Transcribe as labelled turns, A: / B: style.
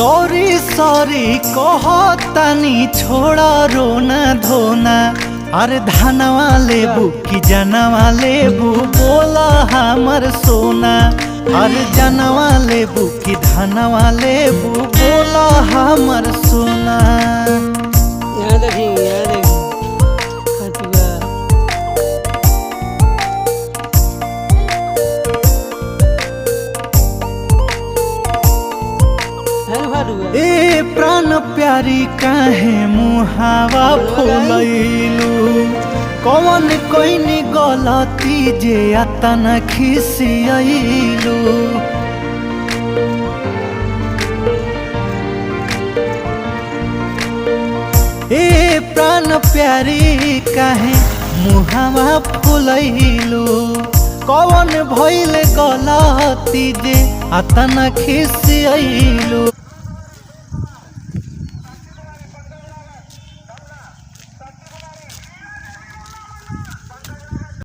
A: Sorry sorry कहतानी छोड़ा रोना धोना। अरे धनवा लेबू कि जनवा लेबू बोला हमर सोना। अरे जनवा लेबू कि धनवा लेबू बोला हमर सोना।
B: यहाँ देखी
A: ए प्राण प्यारी काहे मुहावा फुलैलू। कौन कोइनी गलती जे अतना खिसियलू। ए प्राण प्यारी काहे मुहावा फुलैलू। कौन भइल गलती जे अतना खिसियलू।